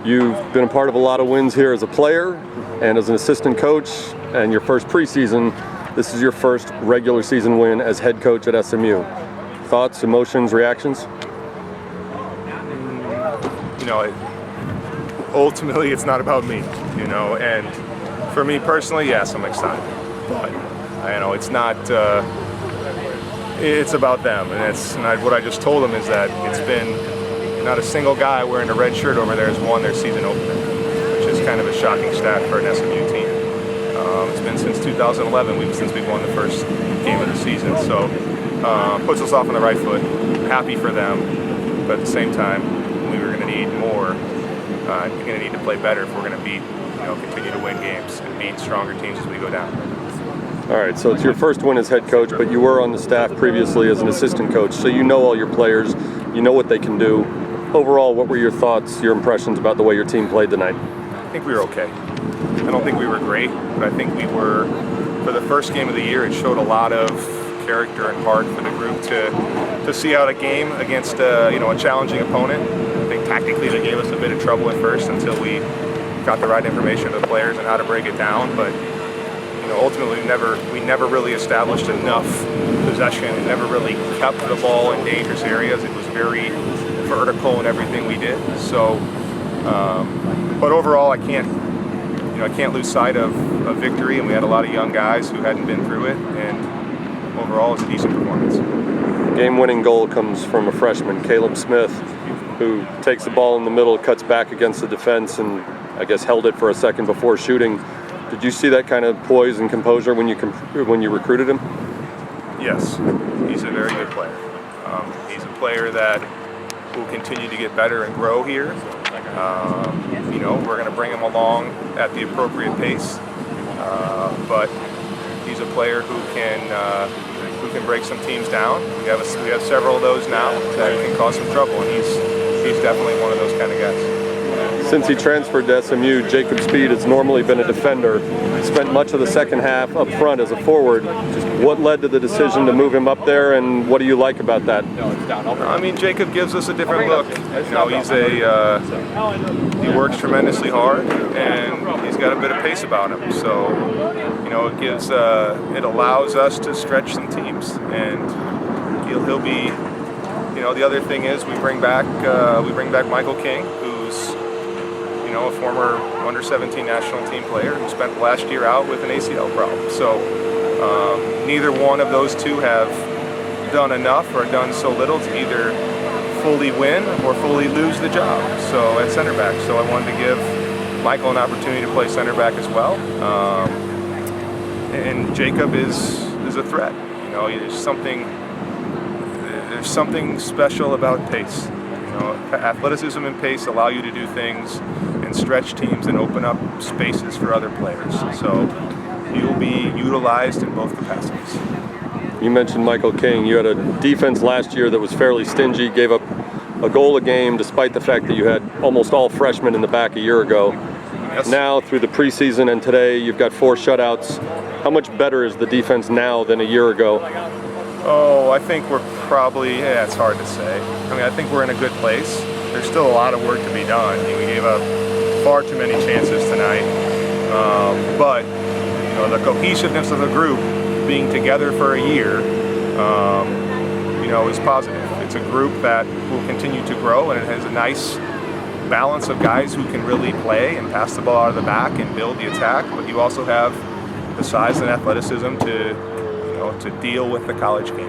You've been a part of a lot of wins here as a player and as an assistant coach, and your first preseason. This is your first regular season win as head coach at SMU. Thoughts, emotions, reactions? Ultimately it's not about me, and for me personally, yes, I'm excited, but it's not, it's about them, and what I just told them is that it's been not a single guy wearing a red shirt over there has won their season opener, which is kind of a shocking stat for an SMU team. It's been since 2011 since we've won the first game of the season, so puts us off on the right foot. Happy for them, but at the same time, we were going to need more. We're going to need to play better if we're going to continue to win games and beat stronger teams as we go down. All right, so it's your first win as head coach, but you were on the staff previously as an assistant coach, so you know all your players, you know what they can do. Overall, what were your thoughts, your impressions about the way your team played tonight? I think we were okay. I don't think we were great, but I think we were, for the first game of the year, it showed a lot of character and heart for the group to see out a game against a challenging opponent. I think tactically they gave us a bit of trouble at first until we got the right information to the players and how to break it down, but ultimately we never really established enough possession and never really kept the ball in dangerous areas. It was very vertical in everything we did. So, but overall, I can't lose sight of victory, and we had a lot of young guys who hadn't been through it, and overall, it's a decent performance. Game-winning goal comes from a freshman, Caleb Smith, who takes the ball in the middle, cuts back against the defense, and I guess held it for a second before shooting. Did you see that kind of poise and composure when you recruited him? Yes, he's a very good player. He's a player that will continue to get better and grow here. We're going to bring him along at the appropriate pace, but he's a player who can break some teams down. We have several of those now that can cause some trouble, and he's definitely one of those kind of guys. Since he transferred to SMU, Jacob Speed has normally been a defender. Spent much of the second half up front as a forward. Just what led to the decision to move him up there, and what do you like about that? Jacob gives us a different look. He works tremendously hard, and he's got a bit of pace about him. So, it allows us to stretch some teams, and he'll be. The other thing is we bring back Michael King, who's a former under-17 national team player who spent last year out with an ACL problem. So neither one of those two have done enough or done so little to either fully win or fully lose the job. So at center back, so I wanted to give Michael an opportunity to play center back as well. And Jacob is a threat. There's something special about pace. Athleticism and pace allow you to do things and stretch teams and open up spaces for other players. So you'll be utilized in both capacities. You mentioned Michael King. You had a defense last year that was fairly stingy, gave up a goal a game despite the fact that you had almost all freshmen in the back a year ago. Yes. Now through the preseason and today you've got 4 shutouts. How much better is the defense now than a year ago? Oh, I think we're probably, it's hard to say. I think we're in a good place. There's still a lot of work to be done. We gave up far too many chances tonight. But the cohesiveness of the group, being together for a year, is positive. It's a group that will continue to grow, and it has a nice balance of guys who can really play and pass the ball out of the back and build the attack. But you also have the size and athleticism to deal with the college game.